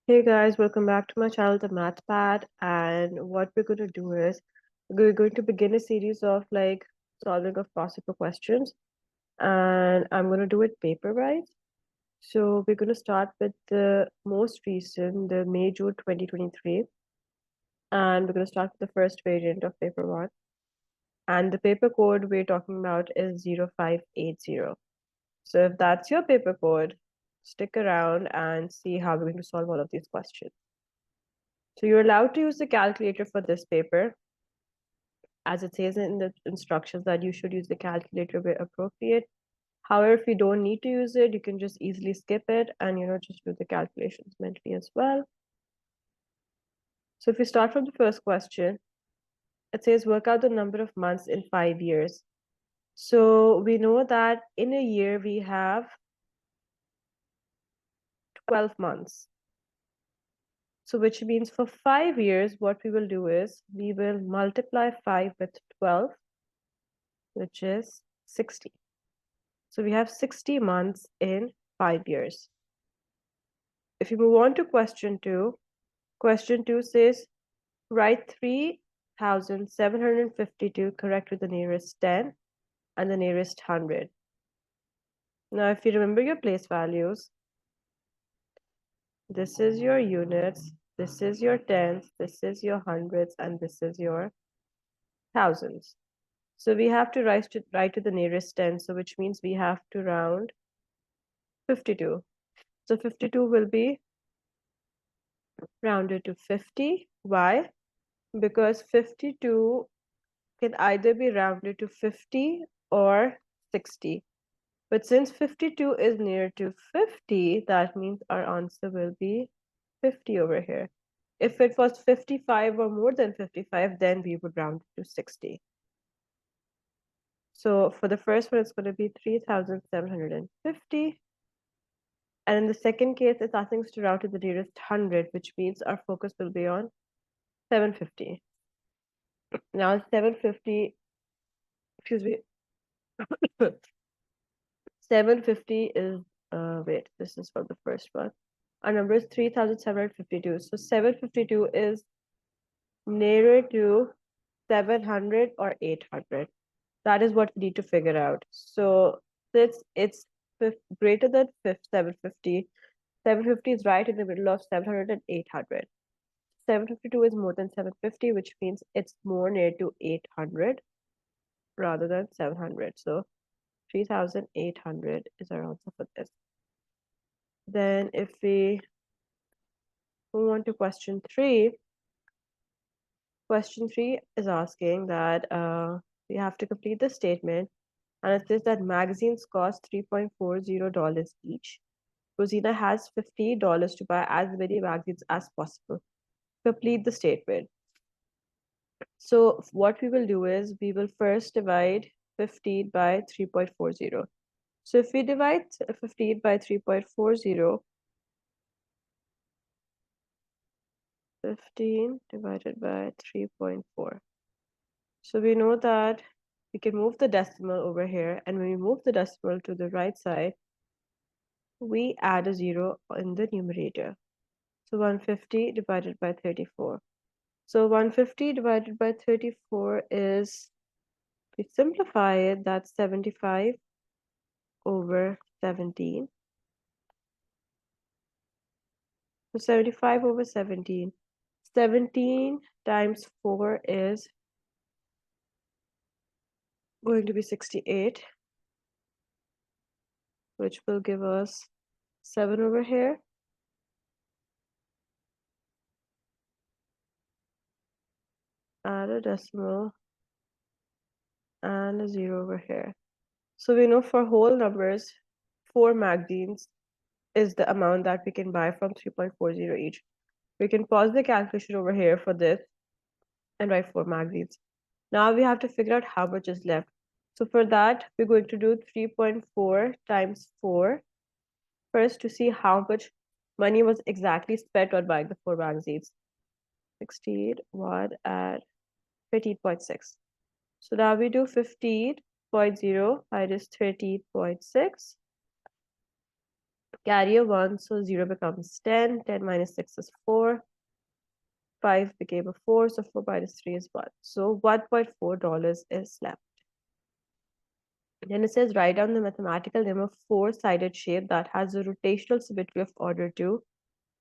Hey guys, welcome back to my channel, The Math Pad. And what we're going to do is we're going to begin a series of solving of possible questions, and I'm going to do it paper wise. So we're going to start with the most recent, the May-June 2023, and we're going to start with the first variant of paper one. And the paper code we're talking about is 0580. So if that's your paper code, stick around and see how we're going to solve all of these questions. So you're allowed to use the calculator for this paper, as it says in the instructions that you should use the calculator where appropriate. However, if you don't need to use it, you can just easily skip it and just do the calculations mentally as well. So if we start from the first question, it says work out the number of months in 5 years. So we know that in a year we have 12 months. So which means for 5 years, what we will do is we will multiply 5 with 12, which is 60. So we have 60 months in 5 years. If you move on to question 2 says write 3,752 correct with the nearest 10 and the nearest 100. Now, if you remember your place values, this is your units, this is your tens, this is your hundreds, and this is your thousands. So we have to write to the nearest 10, so which means we have to round 52. So 52 will be rounded to 50. Why? Because 52 can either be rounded to 50 or 60. But since 52 is near to 50, that means our answer will be 50 over here. If it was 55 or more than 55, then we would round it to 60. So for the first one, it's going to be 3,750. And in the second case, it's asking us to round to the nearest 100, which means our focus will be on 750. Now 750, excuse me, 750 is, wait, this is for the first one. Our number is 3,752. So 752 is nearer to 700 or 800. That is what we need to figure out. So since it's greater than 750, 750 is right in the middle of 700 and 800. 752 is more than 750, which means it's more near to 800 rather than 700. So 3,800 is our answer for this. Then if we move on to question 3, question 3 is asking that we have to complete the statement, and it says that magazines cost $3.40 each. Rosina has $50 to buy as many magazines as possible. Complete the statement. So what we will do is we will first divide 15 by 3.40. So if we divide 15 by 3.40, 15 divided by 3.4. So we know that we can move the decimal over here, and when we move the decimal to the right side, we add a 0 in the numerator. So 150 divided by 34. So 150 divided by 34 is, we simplify it, that's 75 over 17. So 75 over 17. 17 times 4 is going to be 68, which will give us 7 over here. Add a decimal and a 0 over here. So we know for whole numbers, 4 magazines is the amount that we can buy from 3.40 each. We can pause the calculation over here for this and write 4 magazines. Now we have to figure out how much is left. So for that, we're going to do 3.4 times 4 first to see how much money was exactly spent on buying the 4 magazines. 16 at 13.6. So now we do 15.0 minus 13.6. Carry a 1, so 0 becomes 10. 10 minus 6 is 4. 5 became a 4, so 4 minus 3 is 1. So $1.4 is left. Then it says write down the mathematical name of four-sided shape that has a rotational symmetry of order 2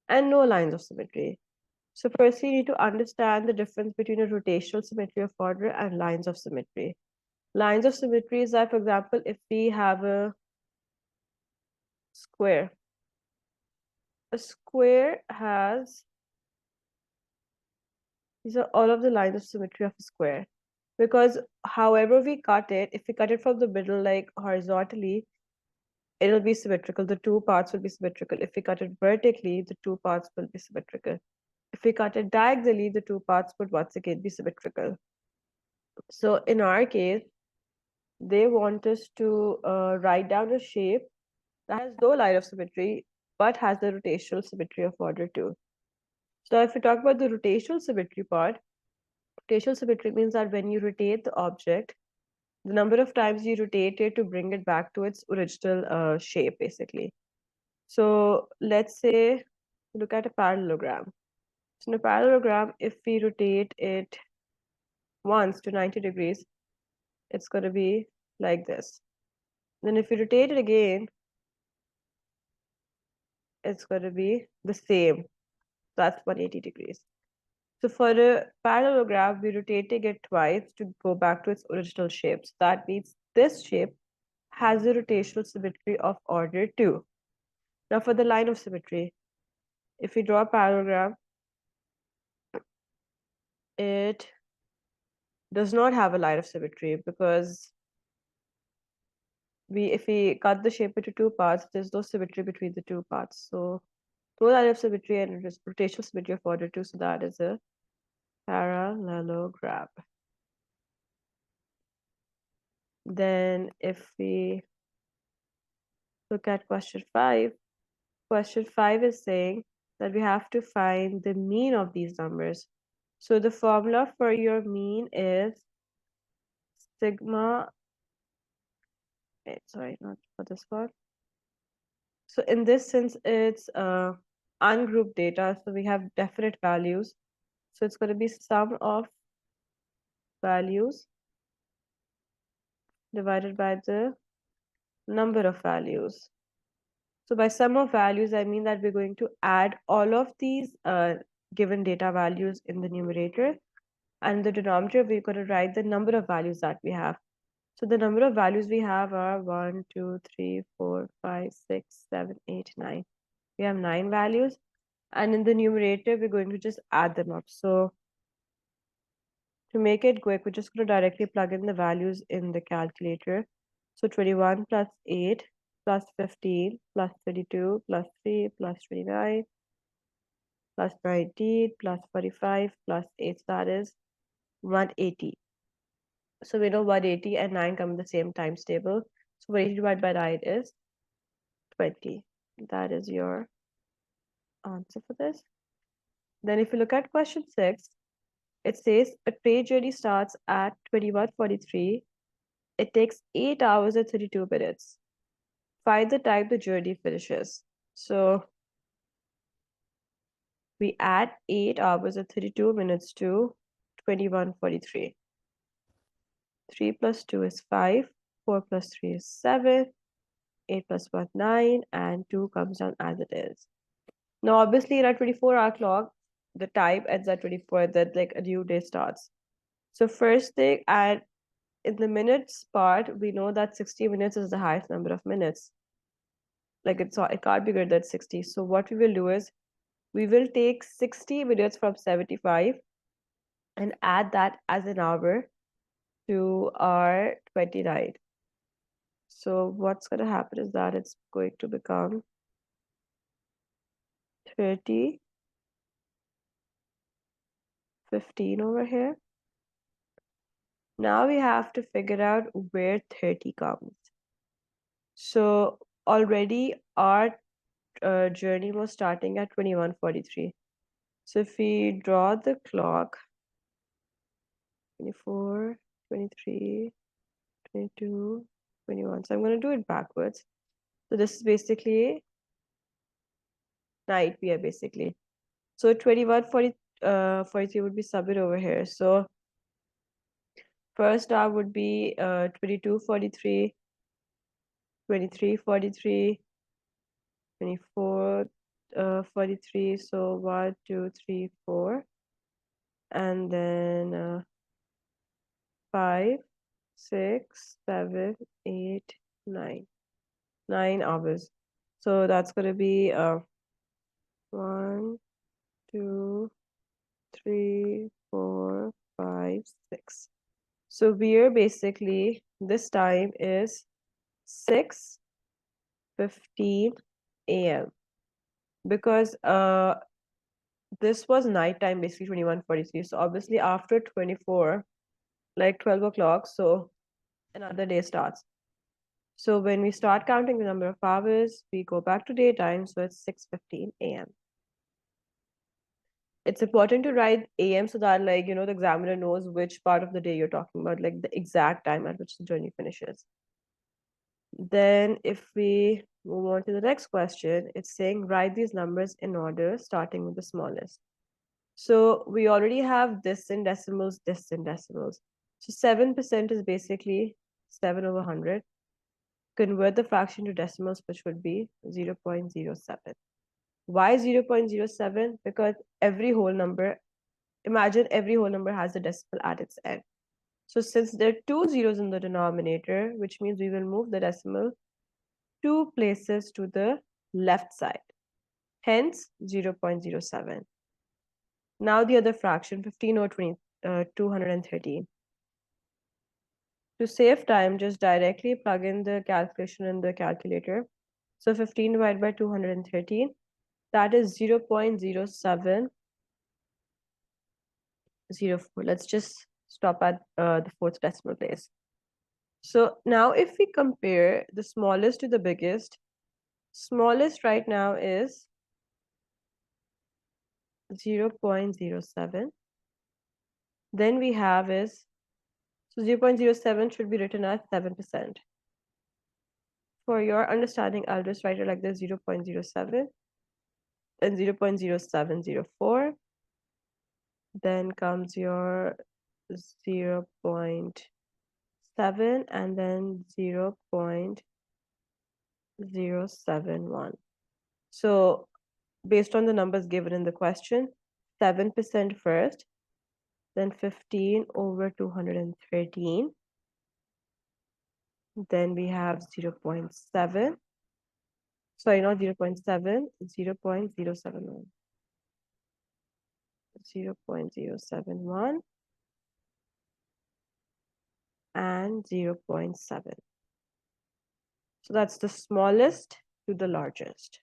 and no lines of symmetry. So first you need to understand the difference between a rotational symmetry of order and lines of symmetry. Lines of symmetry is that, for example, if we have a square has, these are all of the lines of symmetry of a square. Because however we cut it, if we cut it from the middle, like horizontally, it'll be symmetrical. The two parts will be symmetrical. If we cut it vertically, the two parts will be symmetrical. If we cut it diagonally, the two parts would once again be symmetrical. So in our case, they want us to write down a shape that has no line of symmetry, but has the rotational symmetry of order 2. So if we talk about the rotational symmetry part, rotational symmetry means that when you rotate the object, the number of times you rotate it to bring it back to its original shape, basically. So let's say, look at a parallelogram. So in a parallelogram, if we rotate it once to 90 degrees, it's going to be like this. Then if we rotate it again, it's going to be the same. That's 180 degrees. So for a parallelogram, we're rotating it twice to go back to its original shape. So that means this shape has a rotational symmetry of order 2. Now for the line of symmetry, if we draw a parallelogram, it does not have a line of symmetry because if we cut the shape into two parts, there's no symmetry between the two parts. So no line of symmetry and rotational symmetry of order 2. So that is a parallelogram. Then if we look at question 5 is saying that we have to find the mean of these numbers. So the formula for your mean is sigma, sorry, not for this one. So in this sense, it's ungrouped data. So we have definite values. So it's going to be sum of values divided by the number of values. So by sum of values, I mean that we're going to add all of these given data values in the numerator, and the denominator, we're going to write the number of values that we have. So the number of values we have are 1, 2, 3, 4, 5, 6, 7, 8, 9. We have 9 values. And in the numerator, we're going to just add them up. So to make it quick, we're just going to directly plug in the values in the calculator. So 21 plus 8 plus 15 plus 32 plus 3 plus 29 plus 19 plus 45 plus 8. So that is 180. So we know 180 and 9 come in the same times table. So 180 divided by 9 is 20. That is your answer for this. Then if you look at question 6, it says a train journey starts at 21:43. It takes 8 hours and 32 minutes. Find the time the journey finishes. So we add 8 hours and 32 minutes to 21:43. 3 plus 2 is 5. 4 plus 3 is 7. 8 plus 1, 9. And 2 comes down as it is. Now, obviously, in our 24-hour clock, the time ends at 24, then like a new day starts. So first thing, in the minutes part, we know that 60 minutes is the highest number of minutes. Like it can't be greater than 60. So what we will do is we will take 60 minutes from 75 and add that as an hour to our 29. So what's going to happen is that it's going to become 30, 15 over here. Now we have to figure out where 30 comes. So already our journey was starting at 21:43. So if we draw the clock, 24, 23, 22, 21. So I'm going to do it backwards. So this is basically night we are basically. So 43 would be subit over here. So first hour would be 22:43, 23:43, 24:43. So 1, 2, 3, 4, and then 5, 6, 7, 8, 9. 9 hours. So that's gonna be 1, 2, 3, 4, 5, 6. So we're basically this time is 6:15 a.m. because this was nighttime basically 21:43. So obviously after 24, like 12 o'clock, so another day starts. So when we start counting the number of hours, we go back to daytime, so it's 6:15 a.m. It's important to write AM so that like the examiner knows which part of the day you're talking about, like the exact time at which the journey finishes. Then if we move on to the next question, it's saying write these numbers in order starting with the smallest. So we already have this in decimals, this in decimals. So 7% is basically 7 over 100. Convert the fraction to decimals, which would be 0.07. Why 0.07? Because every whole number, imagine every whole number has a decimal at its end. So since there are 2 zeros in the denominator, which means we will move the decimal 2 places to the left side. Hence 0.07. Now the other fraction, 15 over 213. To save time, just directly plug in the calculation in the calculator. So 15 divided by 213, that is 0.0704. Let's just stop at the fourth decimal place. So now if we compare the smallest to the biggest, smallest right now is 0.07. Then we have is, so 0.07 should be written as 7%. For your understanding, I'll just write it like this: 0.07 and 0.0704. Then comes your 0.7 and then 0.071. So based on the numbers given in the question, 7% first, then 15 over 213. Then we have 0.7. Sorry, not 0.7, 0.071. 0.071 and 0.7. So that's the smallest to the largest.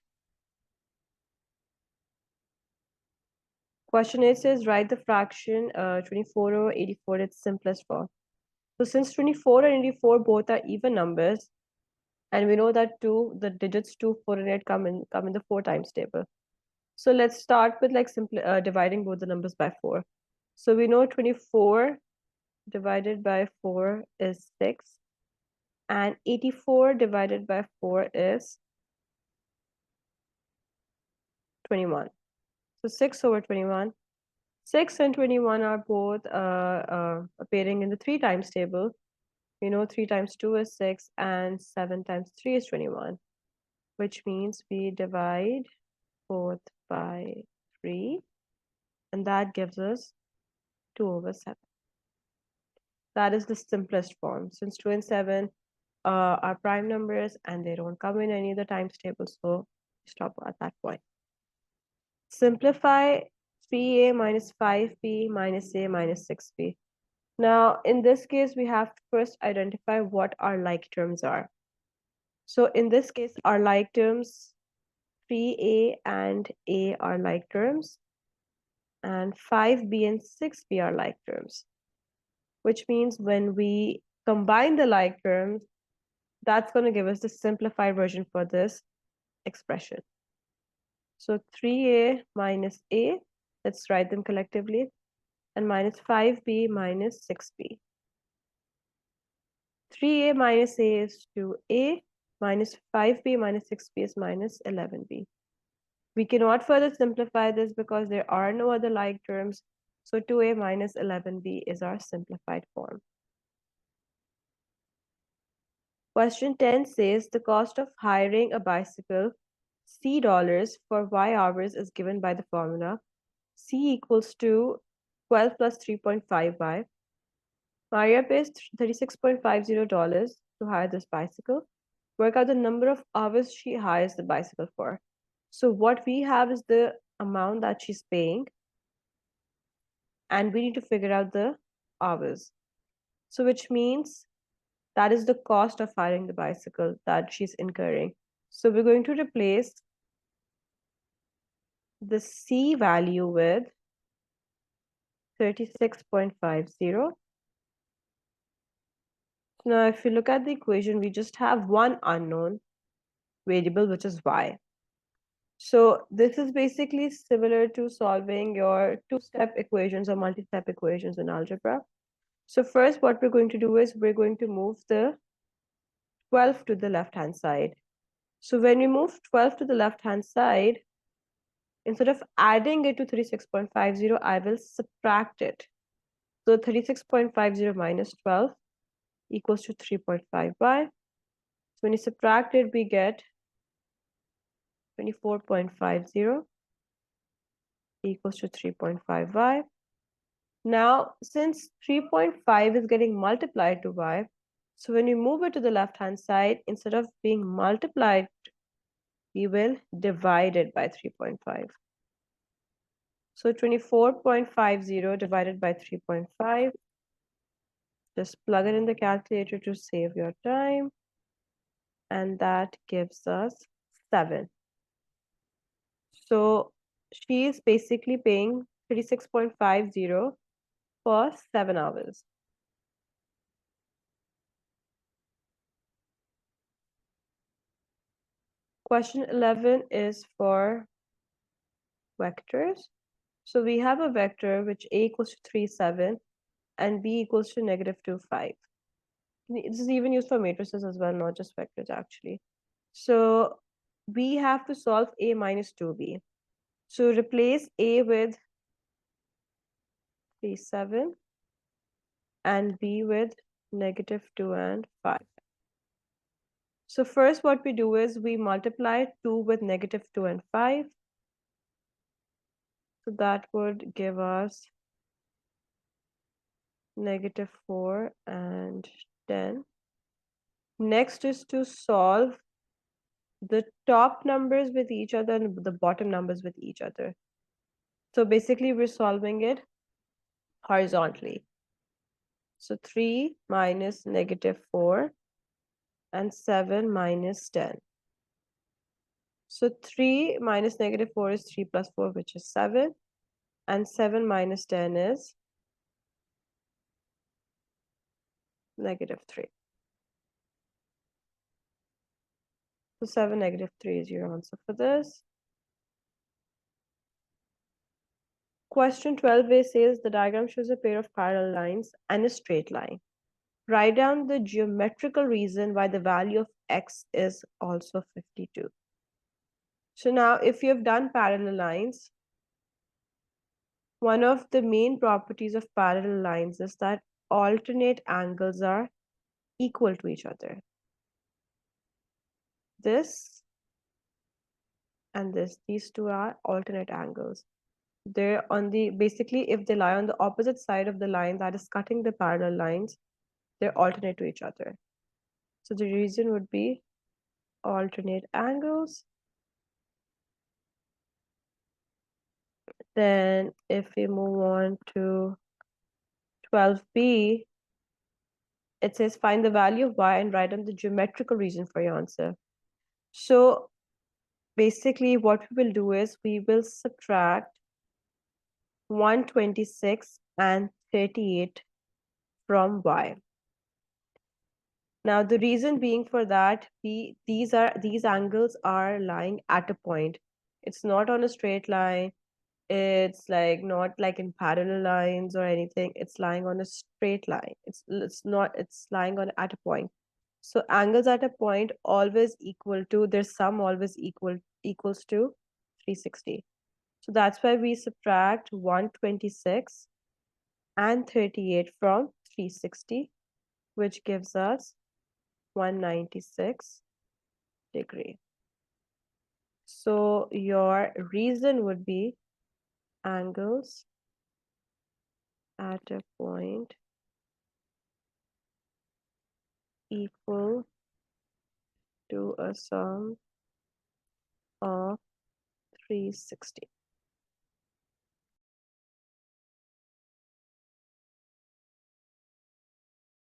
Question 8 says write the fraction 24 over 84 its simplest form. So since 24 and 84 both are even numbers, and we know that the digits 2, 4, and 8 come in the 4 times table. So let's start with like simply dividing both the numbers by 4. So we know 24 divided by 4 is 6, and 84 divided by 4 is 21. So 6 over 21. 6 and 21 are both appearing in the 3 times table. We know 3 times 2 is 6 and 7 times 3 is 21, which means we divide both by 3, and that gives us 2 over 7. That is the simplest form, since 2 and 7 are prime numbers and they don't come in any of the times table, so stop at that point. Simplify 3a minus 5b minus a minus 6b. Now, in this case, we have to first identify what our like terms are. So in this case, our like terms, 3a and a are like terms, and 5b and 6b are like terms, which means when we combine the like terms, that's going to give us the simplified version for this expression. So 3a minus a, let's write them collectively, and minus 5b minus 6b. 3a minus a is 2a, minus 5b minus 6b is minus 11b. We cannot further simplify this because there are no other like terms. So 2a minus 11b is our simplified form. Question 10 says the cost of hiring a bicycle C dollars for Y hours is given by the formula C equals to 12 plus 3.5y. Maria pays $36.50 to hire this bicycle. Work out the number of hours she hires the bicycle for. So what we have is the amount that she's paying, and we need to figure out the hours. So which means that is the cost of hiring the bicycle that she's incurring. So we're going to replace the C value with 36.50. Now, if you look at the equation, we just have one unknown variable, which is y. So this is basically similar to solving your two-step equations or multi-step equations in algebra. So first, what we're going to do is we're going to move the 12 to the left-hand side. So when we move 12 to the left-hand side, instead of adding it to 36.50, I will subtract it. So 36.50 minus 12 equals to 3.5y. So when you subtract it, we get 24.50 equals to 3.5y. Now, since 3.5 is getting multiplied to y, so when you move it to the left-hand side, instead of being multiplied, we will divide it by 3.5. So 24.50 divided by 3.5. Just plug it in the calculator to save your time. And that gives us 7. So she is basically paying 36.50 for 7 hours. Question 11 is for vectors. So we have a vector which a equals to 3, 7 and b equals to negative 2, 5. This is even used for matrices as well, not just vectors actually. So we have to solve a minus 2b. So replace a with 3, 7 and b with negative 2 and 5. So first what we do is we multiply 2 with negative 2 and 5. So that would give us negative 4 and 10. Next is to solve the top numbers with each other and the bottom numbers with each other. So basically we're solving it horizontally. So 3 minus negative 4 and 7 minus 10. So 3 minus negative 4 is 3 plus 4, which is 7. And 7 minus 10 is negative 3. So 7, negative 3 is your answer for this. Question 12a says the diagram shows a pair of parallel lines and a straight line. Write down the geometrical reason why the value of x is also 52. So now if you have done parallel lines, one of the main properties of parallel lines is that alternate angles are equal to each other. This and this, these two are alternate angles. They're on the, basically if they lie on the opposite side of the line that is cutting the parallel lines, they're alternate to each other. So the reason would be alternate angles. Then if we move on to 12b, it says find the value of y and write down the geometrical reason for your answer. So basically what we will do is we will subtract 126 and 38 from y. Now the reason being for that, these angles are lying at a point. It's not on a straight line. It's like not like in parallel lines or anything. It's lying on a straight line. It's lying on at a point. So angles at a point always equal to their sum always equals to 360. So that's why we subtract 126 and 38 from 360, which gives us 196 degree. So your reason would be angles at a point equal to a sum of 360.